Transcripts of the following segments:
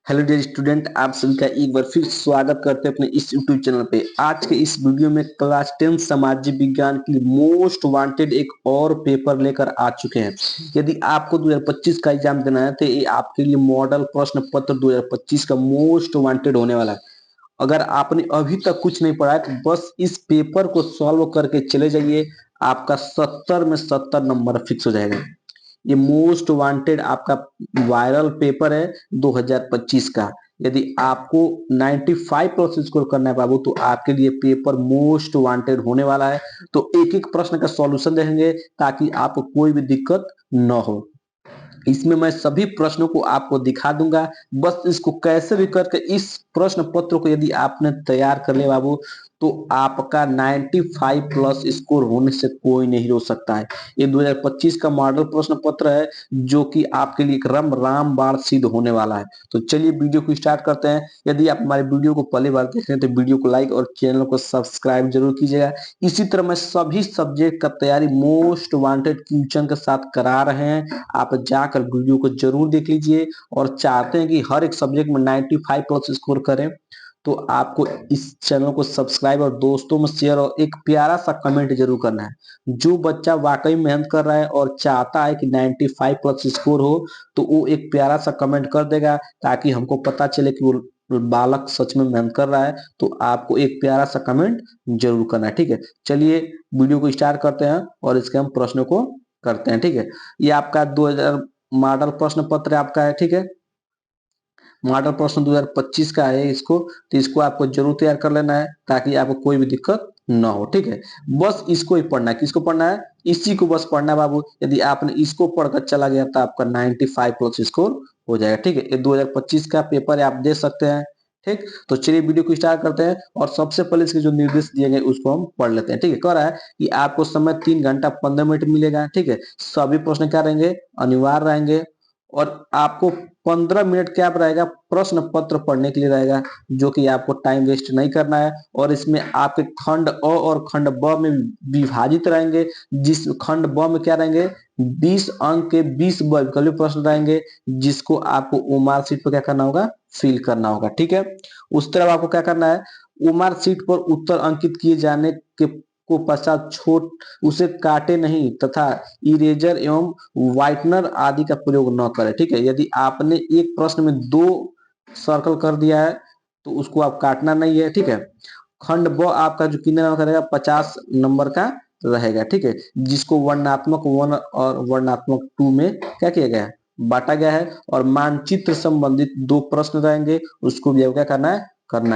Hello dear student, आप सभी का एक बार फिर स्वागत करते हैं अपने इस यूट्यूब चैनल पे। आज के इस वीडियो में क्लास 10 सामाजिक विज्ञान की मोस्ट वांटेड एक और पेपर लेकर आ चुके हैं। यदि आपको 2025 का एग्जाम देना है तो ये आपके लिए मॉडल प्रश्न पत्र 2025 का मोस्ट वांटेड होने वाला है। अगर आपने अभी तक कुछ नहीं पढ़ा है तो बस इस पेपर को सॉल्व करके चले जाइए, आपका 70 में 70 नंबर फिक्स हो जाएगा। ये मोस्ट वांटेड आपका वायरल पेपर है 2025 का। यदि आपको 95 प्लस स्कोर करना है बाबू, तो आपके लिए पेपर मोस्ट वांटेड होने वाला है। तो एक एक प्रश्न का सॉल्यूशन देखेंगे ताकि आपको कोई भी दिक्कत न हो। इसमें मैं सभी प्रश्नों को आपको दिखा दूंगा। बस इसको कैसे भी करके इस प्रश्न पत्र को यदि आपने तैयार कर लिया बाबू, तो आपका 95 प्लस स्कोर होने से कोई नहीं रोक सकता है। ये 2025 का मॉडल प्रश्न पत्र है जो कि आपके लिए एक रामबाण सिद्ध होने वाला है। तो चलिए वीडियो को स्टार्ट करते हैं। यदि आप हमारे वीडियो को पहली बार देख रहे हैं तो वीडियो को लाइक और चैनल को सब्सक्राइब जरूर कीजिएगा। इसी तरह मैं सभी सब्जेक्ट का तैयारी मोस्ट वांटेड क्वेश्चन के साथ करा रहे हैं। आप जाकर वीडियो को जरूर देख लीजिए और चाहते हैं कि हर एक सब्जेक्ट में 95 प्लस स्कोर करें तो आपको इस चैनल को सब्सक्राइब और दोस्तों में शेयर और एक प्यारा सा कमेंट जरूर करना है। जो बच्चा वाकई मेहनत कर रहा है और चाहता है कि 95 प्लस स्कोर हो तो वो एक प्यारा सा कमेंट कर देगा ताकि हमको पता चले कि वो बालक सच में मेहनत कर रहा है। तो आपको एक प्यारा सा कमेंट जरूर करना है, ठीक है। चलिए वीडियो को स्टार्ट करते हैं और इसके हम प्रश्न को करते हैं, ठीक है। ये आपका 2000 मॉडल प्रश्न पत्र आपका है, ठीक है। मॉडल प्रश्न 2025 का है इसको, तो इसको आपको जरूर तैयार कर लेना है ताकि आपको कोई भी दिक्कत ना हो, ठीक है। बस इसको ही पढ़ना है। किसको पढ़ना है? इसी को बस पढ़ना है बाबू। यदि आपने इसको पढ़कर चला गया तो आपका 95 प्लस स्कोर हो जाएगा, ठीक है। ये 2025 का पेपर है, आप दे सकते हैं, ठीक। तो चलिए वीडियो को स्टार्ट करते हैं और सबसे पहले इसके जो निर्देश दिए गए उसको हम पढ़ लेते हैं, ठीक है। कह रहा है कि आपको समय 3 घंटा 15 मिनट मिलेगा, ठीक है। सभी प्रश्न क्या रहेंगे? अनिवार्य रहेंगे और आपको 15 मिनट क्या रहेगा? प्रश्न पत्र पढ़ने के लिए रहेगा, जो कि आपको टाइम वेस्ट नहीं करना है। और इसमें आपके खंड अ और खंड ब में विभाजित रहेंगे। जिस खंड ब में क्या रहेंगे? 20 अंक के 20 वैकल्पिक प्रश्न रहेंगे, जिसको आपको ओमार सीट पर क्या करना होगा? फिल करना होगा, ठीक है। उस तरफ आपको क्या करना है? ओमार सीट पर उत्तर अंकित किए जाने के को पश्चात छोट उसे काटे नहीं तथा इरेजर एवं व्हाइटनर आदि का प्रयोग न करें, ठीक है। यदि आपने एक प्रश्न में 2 सर्कल कर दिया है तो उसको आप काटना नहीं है, ठीक है। खंड ब आपका जो कितने नंबर का रहेगा? 50 नंबर का रहेगा, ठीक है। जिसको वर्णात्मक 1 और वर्णात्मक 2 में क्या किया गया है? बांटा गया है। और मानचित्र संबंधित 2 प्रश्न रहेंगे, उसको भी क्या करना है।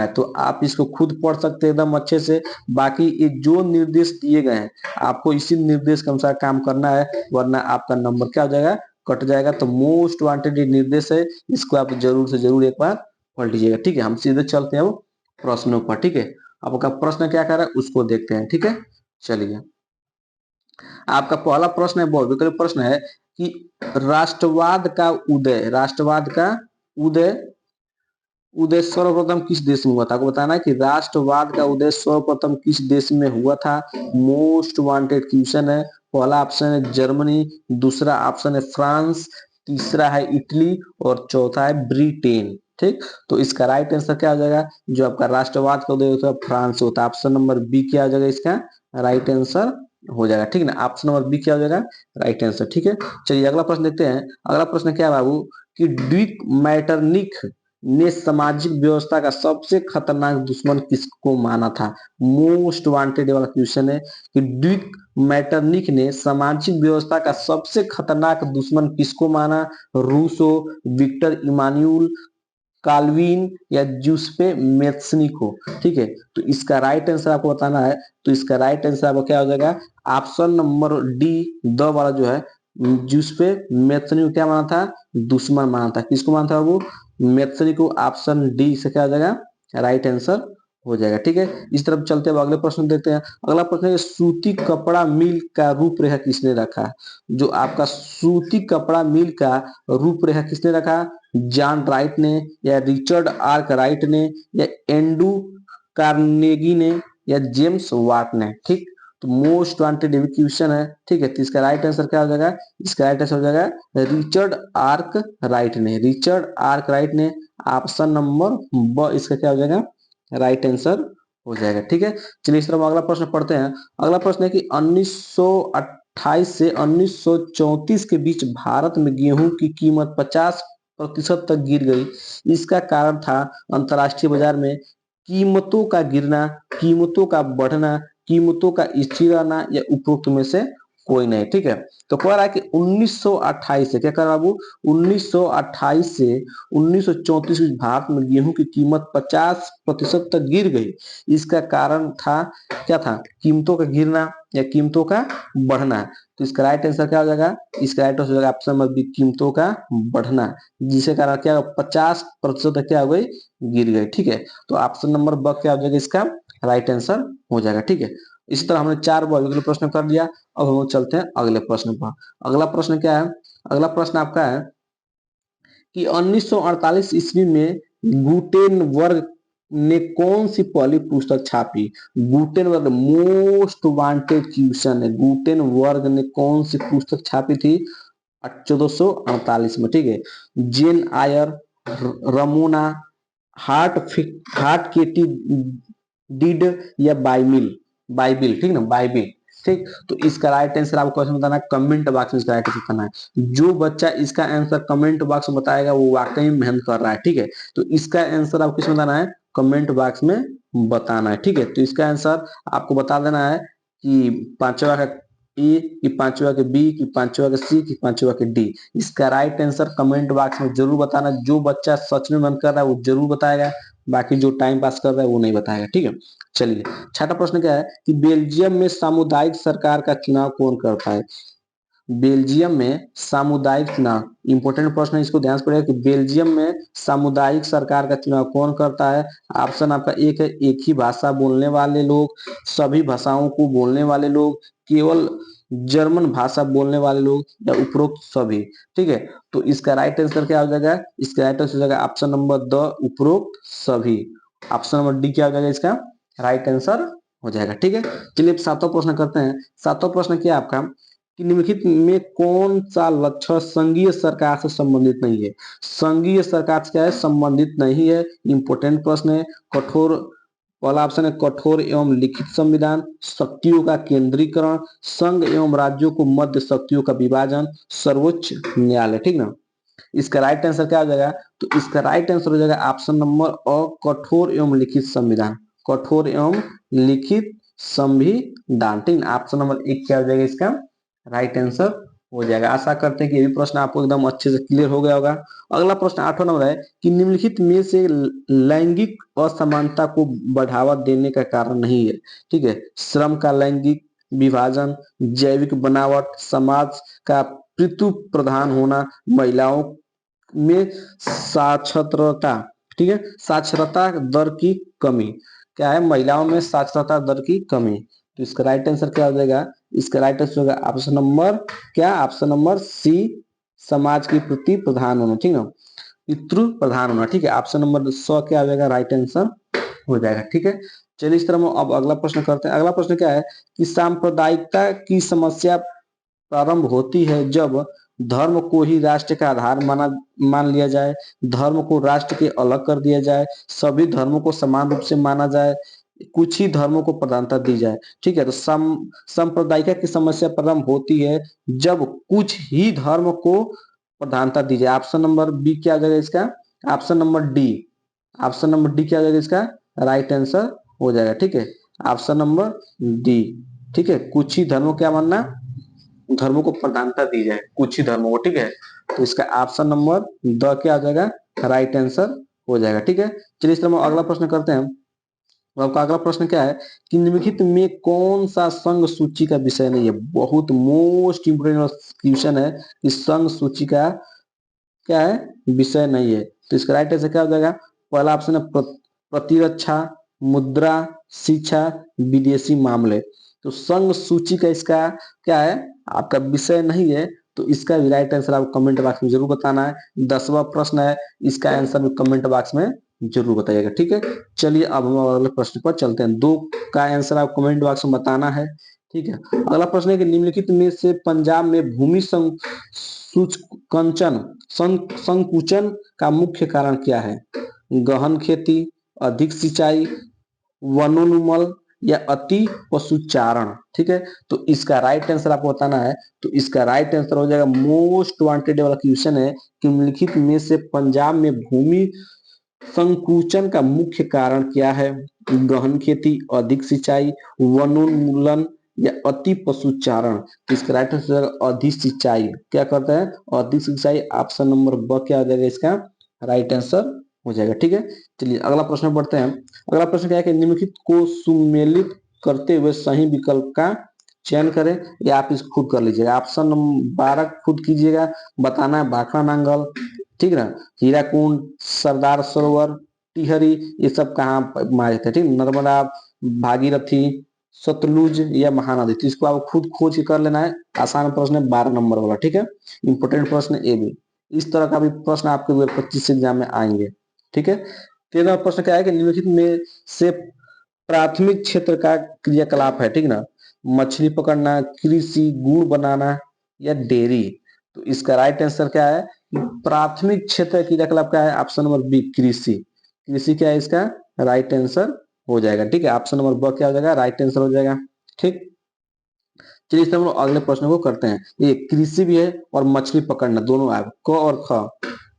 तो आप इसको खुद पढ़ सकते हैं एकदम अच्छे से। बाकी ये जो निर्देश दिए गए हैं आपको इसी निर्देश के अनुसार काम करना है, वरना आपका नंबर क्या हो जाएगा? कट जाएगा। तो मोस्ट वांटेड निर्देश है, इसको आप जरूर से जरूर एक बार पढ़ लीजिएगा, ठीक है। हम सीधे चलते हैं वो प्रश्नों पर, ठीक है। आपका प्रश्न क्या कर रहा है उसको देखते हैं, ठीक है। चलिए, आपका पहला प्रश्न है, बहुत विकल्प प्रश्न है कि राष्ट्रवाद का उदय उदय सर्वप्रथम किस देश में हुआ था? आपको बताना है कि राष्ट्रवाद का उदय सर्वप्रथम किस देश में हुआ था। मोस्ट वांटेड क्वेश्चन है। पहला ऑप्शन है जर्मनी, दूसरा ऑप्शन है फ्रांस, तीसरा है इटली और चौथा है ब्रिटेन, ठीक। तो इसका राइट आंसर क्या हो जाएगा? जो आपका राष्ट्रवाद का उदय होता है फ्रांस होता है। ऑप्शन नंबर बी क्या हो जाएगा? इसका राइट आंसर हो जाएगा, ठीक ना। ऑप्शन नंबर बी क्या हो जाएगा? राइट आंसर, ठीक है। चलिए अगला प्रश्न देखते हैं। अगला प्रश्न क्या है बाबू कि ड्विक मैटरनिख ने सामाजिक व्यवस्था का सबसे खतरनाक दुश्मन किसको माना था? मोस्ट वांटेड वाला क्वेश्चन है कि ड्विक मैटरनिख ने सामाजिक व्यवस्था का सबसे खतरनाक दुश्मन किसको माना? रूसो, विक्टर इमानुएल, काल्विन या जूसेppe मेत्सनी को, ठीक है। तो इसका राइट आंसर आपको बताना है। तो इसका राइट आंसर आपको क्या हो जाएगा? ऑप्शन नंबर डी, द वाला जो है, जूसेppe मेत्सनी को क्या माना था? दुश्मन माना था। किसको माना था वो? मेत्सनी को। ऑप्शन डी से क्या हो जाएगा? राइट आंसर हो जाएगा, ठीक है। इस तरफ चलते हुए अगले प्रश्न देखते हैं। अगला प्रश्न है सूती कपड़ा मिल का रूपरेखा किसने रखा? जो आपका सूती कपड़ा मिल का रूपरेखा किसने रखा? जॉन राइट ने या रिचर्ड आर्क राइट ने या एंड्रू कार्नेगी ने या जेम्स वाट ने, ठीक। तो मोस्ट वांटेड ये भी क्वेश्चन है, ठीक है। तो इसका राइट आंसर क्या हो जाएगा, इसका राइट आंसर हो जाएगा रिचर्ड आर्क राइट ने, रिचर्ड आर्क राइट ने। ऑप्शन नंबर ब इसका क्या हो जाएगा, राइट आंसर हो जाएगा, ठीक है। चलिए इस तरह अगला प्रश्न पढ़ते हैं। अगला प्रश्न है कि 1928 से 1934 के बीच भारत में गेहूं की कीमत 50% तक गिर गई। इसका कारण था अंतर्राष्ट्रीय बाजार में कीमतों का गिरना, कीमतों का बढ़ना, कीमतों का स्थिर रहना, या उपरोक्त में से कोई नहीं, ठीक है। तो कह रहा है कि 1928 से क्या कर बाबू, 1928 से 1934 में भारत में गेहूं की कीमत 50% तक गिर गई। इसका कारण था, क्या था, कीमतों का गिरना या कीमतों का बढ़ना। तो इसका राइट आंसर क्या हो जाएगा, इसका राइट आंसर हो जाएगा ऑप्शन नंबर बी, कीमतों का बढ़ना, जिसके कारण क्या 50% तक क्या हो गई, गिर गई, ठीक है। तो ऑप्शन नंबर ब क्या हो जाएगा, इसका राइट आंसर हो जाएगा, ठीक है। इसी तरह हमने 4 बायोलॉजिकल प्रश्न कर लिया। अब हम चलते हैं अगले प्रश्न पर। अगला प्रश्न क्या है, अगला प्रश्न आपका है कि 1948 ईस्वी में गुटेनबर्ग ने कौन सी पहली पुस्तक छापी। गुटेनबर्ग मोस्ट वांटेड क्वेश्चन है, गुटेनबर्ग ने कौन सी पुस्तक छापी थी 1448 में, ठीक है। जेन आयर, रमोना, हार्ट केटी डिड, या बाइबिल, बाइबिल, ठीक ना, बाइबिल, ठीक। तो इसका राइट आंसर आपको क्वेश्चन बताना है, कमेंट बॉक्स में इसका राइट आंसर बताना है। जो बच्चा इसका आंसर कमेंट बॉक्स में बताएगा वो वाकई में मेहनत कर रहा है, ठीक है। तो इसका आंसर आपको किसमें बताना है, कमेंट बॉक्स में बताना है, ठीक है। तो इसका आंसर आपको बता देना है कि पांचवा का ए, कि पांचवा के बी, कि पांचवा के सी, कि पांचवा के डी। इसका राइट आंसर कमेंट बॉक्स में जरूर बताना। जो बच्चा सच में मन कर रहा है वो जरूर बताएगा, बाकी जो टाइम पास कर रहा है वो नहीं बताएगा, ठीक है। चलिए छठा प्रश्न क्या है कि बेल्जियम में सामुदायिक सरकार का चुनाव कौन करता है। बेल्जियम में सामुदायिक चुनाव, इंपोर्टेंट प्रश्न है, इसको ध्यान से पढ़िएगा कि बेल्जियम में सामुदायिक सरकार का चुनाव कौन करता है। ऑप्शन आपका एक है एक ही भाषा बोलने वाले लोग, सभी भाषाओं को बोलने वाले लोग, केवल जर्मन भाषा बोलने वाले लोग, या उपरोक्त सभी, ठीक है। तो इसका राइट आंसर क्या हो जाएगा, इसका राइट आंसर हो जाएगा ऑप्शन नंबर द, उपरोक्त सभी। ऑप्शन नंबर डी क्या हो जाएगा, इसका राइट आंसर हो जाएगा, ठीक है। चलिए सातवां प्रश्न करते हैं। सातवां प्रश्न क्या है आपका कि निम्नलिखित में कौन सा लक्षण संघीय सरकार से संबंधित नहीं है। संघीय सरकार से क्या है, संबंधित नहीं है, इंपोर्टेंट प्रश्न है। कठोर, पहला ऑप्शन है कठोर एवं लिखित संविधान, शक्तियों का केंद्रीकरण, संघ एवं राज्यों को मध्य शक्तियों का विभाजन, सर्वोच्च न्यायालय, ठीक ना। इसका राइट आंसर क्या हो जाएगा, तो इसका राइट आंसर हो जाएगा ऑप्शन नंबर अ, कठोर एवं लिखित संविधान, कठोर एवं लिखित संविधान, ठीक ना। ऑप्शन नंबर एक क्या हो जाएगा, इसका राइट आंसर हो जाएगा। आशा करते हैं कि ये भी प्रश्न आपको एकदम अच्छे से क्लियर हो गया होगा। अगला प्रश्न 8वां नंबर है कि निम्नलिखित में से लैंगिक असमानता को बढ़ावा देने का कारण नहीं है, ठीक है। श्रम का लैंगिक विभाजन, जैविक बनावट, समाज का पितृ प्रधान होना, महिलाओं में साक्षरता, ठीक है, साक्षरता दर की कमी, क्या है, महिलाओं में साक्षरता दर की कमी। तो इसका राइट आंसर क्या हो जाएगा, इसका राइट आंसर होगा ऑप्शन नंबर क्या, ऑप्शन नंबर सी, समाज के प्रति प्रधान होना, ठीक है, पितृ प्रधान होना, ठीक है। ऑप्शन नंबर 100 क्या हो जाएगा, राइट आंसर हो जाएगा, ठीक है। चलिए इस तरह अब अगला प्रश्न करते हैं। अगला प्रश्न क्या है कि सांप्रदायिकता की समस्या प्रारंभ होती है जब धर्म को ही राष्ट्र का आधार मान लिया जाए, धर्म को राष्ट्र के अलग कर दिया जाए, सभी धर्मों को समान रूप से माना जाए, कुछ ही धर्मों को प्रधानता दी जाए, ठीक है। तो सांप्रदायिकता की समस्या प्रारंभ होती है जब कुछ ही धर्म को प्रधानता दी जाए। ऑप्शन नंबर बी क्या आ जाएगा इसका, option number D, option number D क्या आ जाएगा इसका राइट आंसर हो जाएगा, ठीक है। ऑप्शन नंबर डी, ठीक है, कुछ ही धर्मों क्या मानना, धर्मों को प्रधानता दी जाए, कुछ ही धर्मों को, ठीक है। तो इसका ऑप्शन नंबर द क्या आ जाएगा, राइट आंसर हो जाएगा, ठीक है। चलिए इस तरह अगला प्रश्न करते हैं। तो आपका अगला प्रश्न क्या है कि निम्नलिखित में कौन सा संघ सूची का विषय नहीं है। बहुत मोस्ट इंपोर्टेंट क्वेश्चन है कि संघ सूची का क्या है, विषय नहीं है। तो इसका राइट आंसर क्या हो जाएगा, पहला ऑप्शन है प्रतिरक्षा, मुद्रा, शिक्षा, विदेशी मामले। तो संघ सूची का इसका क्या है, आपका विषय नहीं है। तो इसका भी राइट आंसर आपको कमेंट बॉक्स में जरूर बताना है। 10वां प्रश्न है, इसका आंसर भी कमेंट बॉक्स में जरूर बताइएगा। ठीक है, चलिए अब हम अगले प्रश्न पर चलते हैं। 2 का आंसर आप कमेंट बॉक्स में बताना है। ठीक है, अगला प्रश्न है कि निम्नलिखित में से पंजाब में भूमि सूचकंचन संकुचन का मुख्य कारण क्या है? गहन खेती, अधिक सिंचाई, वनोन्मूलन या अति पशुचारण। ठीक है, तो इसका राइट आंसर आपको बताना है। तो इसका राइट आंसर हो जाएगा, मोस्ट वांटेड वाला क्वेश्चन है कि निम्नलिखित में से पंजाब में भूमि संकुचन का मुख्य कारण क्या है? गहन खेती, अधिक सिंचाई, वनोन्मूलन या अति पशुचारण। इसका राइट आंसर अधिक सिंचाई। क्या करते हैं? अधिक सिंचाई। ऑप्शन नंबर ब क्या हो जाएगा इसका राइट आंसर हो जाएगा। ठीक है, चलिए अगला प्रश्न पढ़ते हैं। अगला प्रश्न क्या है कि निम्नलिखित को सुमेलित करते हुए सही विकल्प का चयन करें, या आप इसको खुद कर लीजिएगा। ऑप्शन नंबर 12 खुद कीजिएगा। बताना है भाखड़ा नांगल, ठीक है ना, हीराकुंड, सरदार सरोवर, टिहरी, ये सब कहाँ मारे थे? ठीक, नर्मदा, भागीरथी, सतलुज या महानदी। तो इसको आपको खुद खोज के कर लेना है। आसान प्रश्न है, 12 नंबर वाला। ठीक है, इंपोर्टेंट प्रश्न ये भी। इस तरह का भी प्रश्न आपके 2025 एग्जाम में आएंगे। ठीक है, 13वां प्रश्न क्या है कि निम्नलिखित में से प्राथमिक क्षेत्र का क्रियाकलाप है, ठीक ना, मछली पकड़ना, कृषि, गुड़ बनाना या डेयरी। तो इसका राइट आंसर क्या है? प्राथमिक क्षेत्र का क्रियाकलाप क्या है? ऑप्शन नंबर बी कृषि। कृषि क्या है इसका राइट आंसर हो जाएगा। ठीक है, ऑप्शन नंबर ब क्या हो जाएगा? राइट आंसर हो जाएगा। ठीक, चलिए इस हम लोग अगले प्रश्न को करते हैं। ये कृषि भी है और मछली पकड़ना दोनों है, क और ख,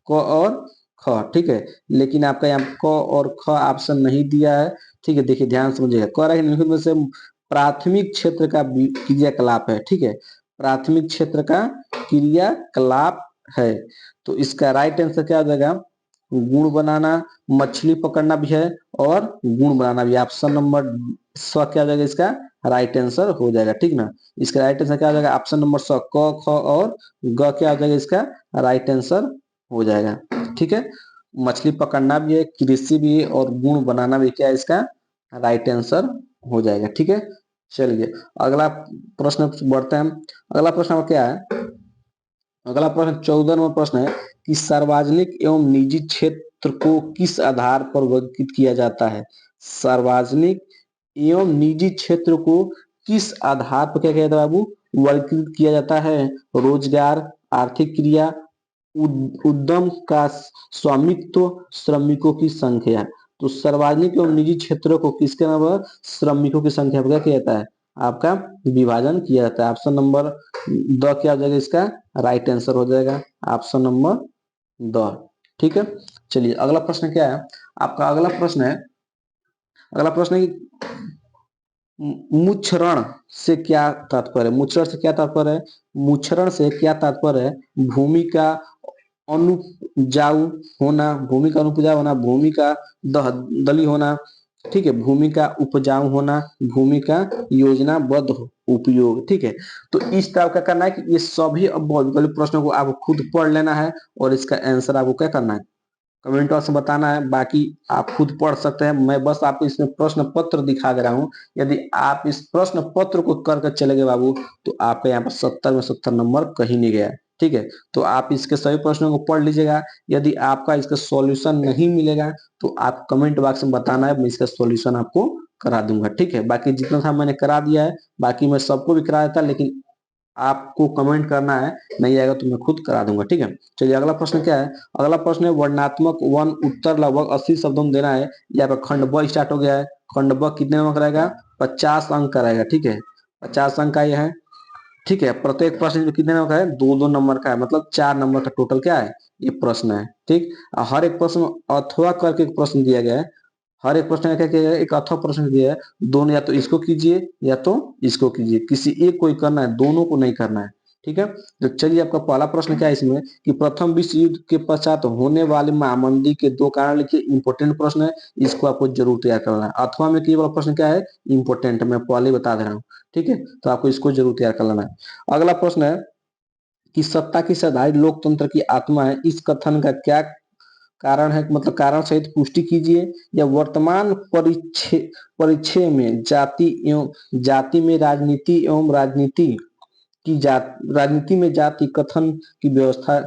क और ख। ठीक है, लेकिन आपका यहाँ क और ख ऑप्शन नहीं दिया है। ठीक है, देखिए ध्यान समझिएगा। कह रहा है निम्नलिखित में से प्राथमिक क्षेत्र का क्रियाकलाप है। ठीक है, प्राथमिक क्षेत्र का क्रियाकलाप है। तो इसका राइट आंसर क्या हो जाएगा? गुण बनाना, मछली पकड़ना भी है और गुण बनाना भी। ऑप्शन नंबर स क्या हो जाएगा इसका राइट आंसर हो जाएगा। ठीक ना, इसका राइट आंसर क्या हो जाएगा? ऑप्शन नंबर स, क, ख और ग क्या हो जाएगा इसका राइट आंसर हो जाएगा। ठीक है, मछली पकड़ना भी है, कृषि भी है और गुण बनाना भी क्या है इसका राइट आंसर हो जाएगा। ठीक है, चलिए अगला प्रश्न बढ़ते हैं। अगला प्रश्न क्या है? अगला प्रश्न 14वां प्रश्न है कि सार्वजनिक एवं निजी क्षेत्र को किस आधार पर वर्गीकृत किया जाता है? सार्वजनिक एवं निजी क्षेत्र को किस आधार पर क्या किया जाता है बाबू? वर्गीकृत किया जाता है। रोजगार, आर्थिक क्रिया, उद्यम का स्वामित्व, श्रमिकों की संख्या। तो सार्वजनिक एवं निजी क्षेत्रों को किसके नाम पर श्रमिकों की संख्या पर क्या किया जाता है? आपका विभाजन किया जाता है। ऑप्शन नंबर द क्या हो जाएगा इसका राइट आंसर हो जाएगा। Option number the. ठीक है, चलिए अगला प्रश्न क्या है आपका? अगला प्रश्न है कि मुच्छरण से क्या तात्पर्य है? मुच्छरण से क्या तात्पर्य है? मुच्छरण से क्या तात्पर्य है? भूमि का अनुपजाऊ होना, भूमि का अनुपजाऊ होना, भूमि का दलदली होना, ठीक है, भूमि का उपजाऊ होना, भूमि का योजनाबद्ध उपयोग। ठीक है, तो इस तरह का करना है कि ये सभी भौगोलिक प्रश्नों को आपको खुद पढ़ लेना है और इसका आंसर आपको क्या करना है कमेंट बॉक्स में बताना है। बाकी आप खुद पढ़ सकते हैं, मैं बस आपको इसमें प्रश्न पत्र दिखा दे रहा हूँ। यदि आप इस प्रश्न पत्र को करके चले गए बाबू, तो आपके यहाँ पर 70 में 70 नंबर कहीं नहीं गया। ठीक है, तो आप इसके सभी प्रश्नों को पढ़ लीजिएगा। यदि आपका इसका सॉल्यूशन नहीं मिलेगा तो आप कमेंट बॉक्स में बताना है, मैं इसका सॉल्यूशन आपको करा दूंगा। ठीक है, बाकी जितना था मैंने करा दिया है, बाकी मैं सबको भी करा देता, लेकिन आपको कमेंट करना है, नहीं आएगा तो मैं खुद करा दूंगा। ठीक है, चलिए अगला प्रश्न क्या है? अगला प्रश्न है वर्णात्मक वन उत्तर लगभग 80 शब्दों में देना है। यहाँ पर खंड ब स्टार्ट हो गया है। खंड ब कितने नंबर का रहेगा? 50 अंक का रहेगा। ठीक है, 50 अंक का ये है। ठीक है, प्रत्येक प्रश्न में कितने नंबर का है? 2-2 नंबर का है, मतलब 4 नंबर का टोटल क्या है ये प्रश्न है। ठीक, हर एक प्रश्न अथवा करके एक प्रश्न दिया गया है। हर एक प्रश्न क्या किया गया है? एक अथवा प्रश्न दिया है। दोनों या तो इसको कीजिए या तो इसको कीजिए, किसी एक को ही करना है, दोनों को नहीं करना है। ठीक है, तो चलिए आपका पहला प्रश्न क्या है इसमें कि प्रथम विश्व युद्ध के पश्चात होने वाली महामंदी के 2 कारण लिखिए। इंपोर्टेंट प्रश्न है, इसको आपको जरूर तैयार करना है। अथवा में केवल प्रश्न क्या है? इंपोर्टेंट, मैं पहले बता दे रहा हूँ। ठीक है, तो आपको इसको जरूर तैयार कर लेना है। अगला प्रश्न है कि सत्ता की सदाई लोकतंत्र की आत्मा है, इस कथन का क्या कारण है? मतलब कारण सहित पुष्टि कीजिए। या वर्तमान परिच्छेद में जाति में राजनीति एवं राजनीति में जाति कथन की व्यवस्था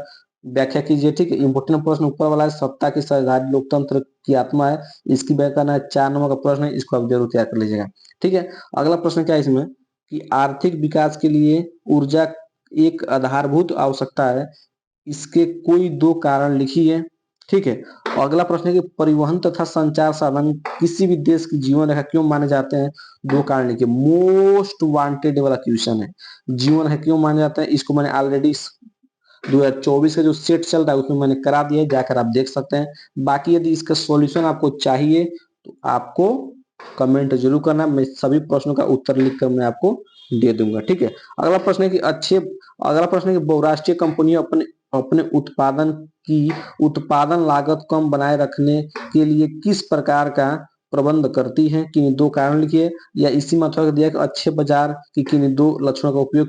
व्याख्या कीजिए। ठीक है, इंपोर्टेंट प्रश्न ऊपर वाला है, सत्ता की सरदारी लोकतंत्र की आत्मा है, इसकी व्याख्या करना है। 4 नंबर का प्रश्न है, इसको आप जरूर तैयार कर लीजिएगा। ठीक है, अगला प्रश्न क्या है इसमें कि आर्थिक विकास के लिए ऊर्जा एक आधारभूत आवश्यकता है, इसके कोई 2 कारण लिखिए। ठीक है, अगला प्रश्न है कि परिवहन तथा संचार साधन किसी भी देश की जीवन रेखा क्यों माने जाते हैं, 2 कारण लिखिए। मोस्ट वांटेड वाला क्वेश्चन है, जीवन है क्यों माने जाते हैं, इसको मैंने ऑलरेडी 2024 का जो सेट चल रहा है उसमें मैंने करा दिया है, जाकर आप देख सकते हैं। बाकी यदि इसका सॉल्यूशन आपको चाहिए तो आपको कमेंट जरूर करना, मैं सभी प्रश्नों का उत्तर लिखकर मैं आपको दे दूंगा। ठीक है, अगला प्रश्न है कि बहुराष्ट्रीय कंपनियां अपने अपने उत्पादन लागत कम बनाए रखने के लिए किस प्रकार का प्रबंध करती हैं, किन्हीं 2 कारण लिखिए। या इसी में थोड़ा दिया कि अच्छे बाजार की किन्हीं 2 लक्षणों का उपयोग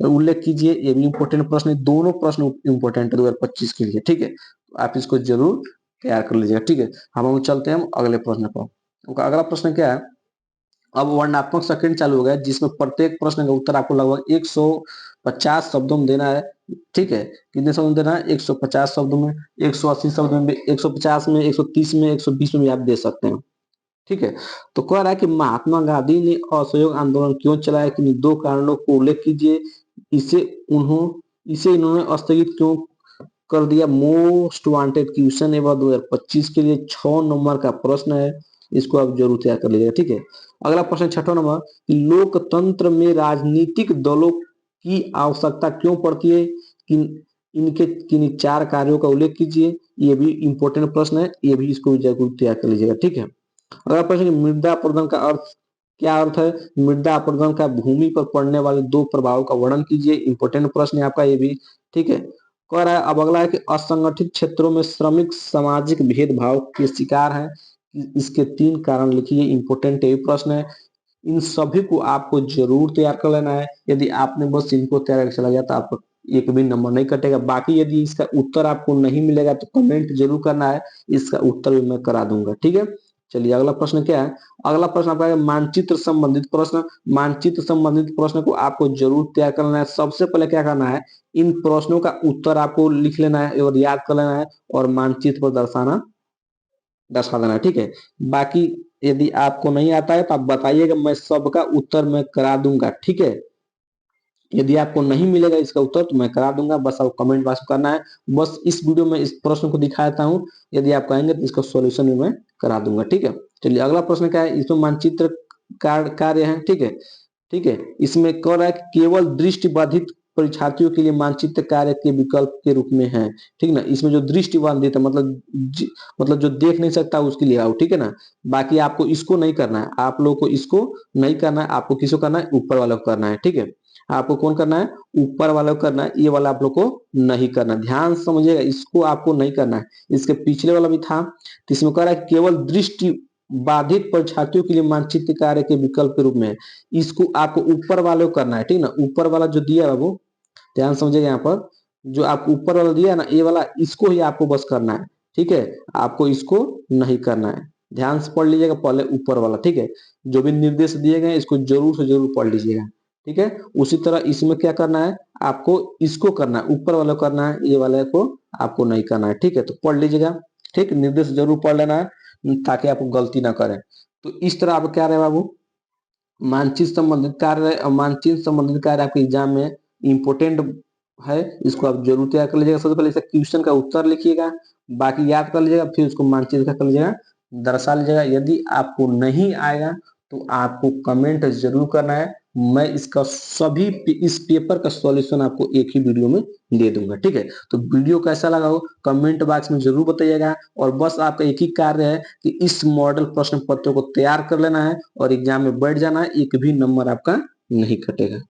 उल्लेख कीजिए, ये भी इंपॉर्टेंट प्रश्न है। दोनों प्रश्न इंपॉर्टेंट है 2025 के लिए। ठीक है, आप इसको जरूर तैयार कर लीजिएगा। ठीक है, हम चलते हैं अगले प्रश्न पर। अगला प्रश्न क्या है, अब वर्णनात्मक सेकंड चालू हो गया जिसमें प्रत्येक प्रश्न का उत्तर आपको लगभग 150 शब्दों में देना है। ठीक है, कितने शब्दों में देना है, 150 शब्दों में, 180 शब्दों में, 150 में, 130 में, 120 में भी आप दे सकते हैं। ठीक है, तो कह रहा है कि महात्मा गांधी ने असहयोग आंदोलन क्यों चलाया, कि 2 कारणों को उल्लेख कीजिए। इसे इसे इन्होंने स्थगित क्यों कर दिया। मोस्ट वांटेड क्वेश्चन है 2025 के लिए, 6 नंबर का प्रश्न है, इसको आप जरूर तैयार कर लीजिएगा। ठीक है, अगला प्रश्न 6 नंबर कि लोकतंत्र में राजनीतिक दलों की आवश्यकता क्यों पड़ती है, कि इनके किन 4 कार्यों का उल्लेख कीजिए। ये भी इंपॉर्टेंट प्रश्न है, ये भी इसको जरूर तैयार कर लीजिएगा। ठीक है, अगला प्रश्न मृदा अपरदन का अर्थ क्या अर्थ है, मृदा अपरदन का भूमि पर पड़ने वाले 2 प्रभावों का वर्णन कीजिए। इंपॉर्टेंट प्रश्न है आपका ये भी। ठीक है, कह रहा है अब अगला है कि असंगठित क्षेत्रों में श्रमिक सामाजिक भेदभाव के शिकार हैं, इसके 3 कारण लिखिए। इंपॉर्टेंट ये प्रश्न है, इन सभी को आपको जरूर तैयार कर लेना है। यदि आपने बस इनको तैयार कर चला गया तो आपको एक भी नंबर नहीं कटेगा। बाकी यदि इसका उत्तर आपको नहीं मिलेगा तो कमेंट जरूर करना है, इसका उत्तर भी मैं करा दूंगा। ठीक है, चलिए अगला प्रश्न क्या है, अगला प्रश्न आपका मानचित्र संबंधित प्रश्न। मानचित्र संबंधित प्रश्न को आपको जरूर तैयार करना है। सबसे पहले क्या करना है, इन प्रश्नों का उत्तर आपको लिख लेना है और याद कर लेना है और मानचित्र पर दर्शा देना है। ठीक है, बाकी यदि आपको नहीं आता है तो आप बताइएगा, मैं सबका उत्तर मैं करा दूंगा। ठीक है, यदि आपको नहीं मिलेगा इसका उत्तर तो मैं करा दूंगा, बस आपको कमेंट बॉक्स करना है। बस इस वीडियो में इस प्रश्न को दिखाता हूँ, यदि आप कहेंगे तो इसका सॉल्यूशन भी मैं करा दूंगा। ठीक है, चलिए अगला प्रश्न क्या है, इसमें मानचित्र कार्य है। ठीक है, ठीक है, इसमें कह रहा है कि केवल दृष्टिबाधित परीक्षार्थियों के लिए मानचित्र कार्य के विकल्प के रूप में है। ठीक ना, इसमें जो दृष्टिबाधित है मतलब जो देख नहीं सकता उसके लिए आओ। ठीक है ना, बाकी आपको इसको नहीं करना है, आप लोगों को इसको नहीं करना है, आपको किसको करना है, ऊपर वाला को करना है। ठीक है, आपको कौन करना है, ऊपर वाला को करना है, ये वाला आप लोग को नहीं करना। ध्यान समझिएगा, इसको आपको नहीं करना है। इसके पिछले वाला भी था, तो इसमें कह रहा है केवल दृष्टि बाधित परीक्षार्थियों के लिए मानचित्र कार्य के विकल्प के रूप में, इसको आपको ऊपर वाले को करना है। ठीक ना, ऊपर वाला जो दिया है वो ध्यान समझिएगा, यहाँ पर जो आप ऊपर वाला दिया है ना, ये वाला इसको ही आपको बस करना है। ठीक है, आपको इसको नहीं करना है, ध्यान से पढ़ लीजिएगा पहले ऊपर वाला। ठीक है, जो भी निर्देश दिए गए इसको जरूर से जरूर पढ़ लीजिएगा। ठीक है, उसी तरह इसमें क्या करना है, आपको इसको करना है, ऊपर वाला करना है, ये वाले को आपको नहीं करना है। ठीक है, तो पढ़ लीजिएगा। ठीक, निर्देश जरूर पढ़ लेना है ताकि आपको गलती ना करें। तो इस तरह आप क्या रहे बाबू, मानचित्र संबंधित कार्य आपके एग्जाम में इंपोर्टेंट है, इसको आप जरूर तैयार कर लीजिएगा। सबसे पहले इसका क्वेश्चन का उत्तर लिखिएगा, बाकी याद कर लीजिएगा, फिर उसको मानचित्र का कर लीजिएगा, दर्शा लीजिएगा। यदि आपको नहीं आएगा तो आपको कमेंट जरूर करना है, मैं इसका इस पेपर का सॉल्यूशन आपको एक ही वीडियो में दे दूंगा। ठीक है, तो वीडियो कैसा लगा हो कमेंट बॉक्स में जरूर बताइएगा। और बस आपका एक ही कार्य है कि इस मॉडल प्रश्न पत्र को तैयार कर लेना है और एग्जाम में बैठ जाना है, एक भी नंबर आपका नहीं कटेगा।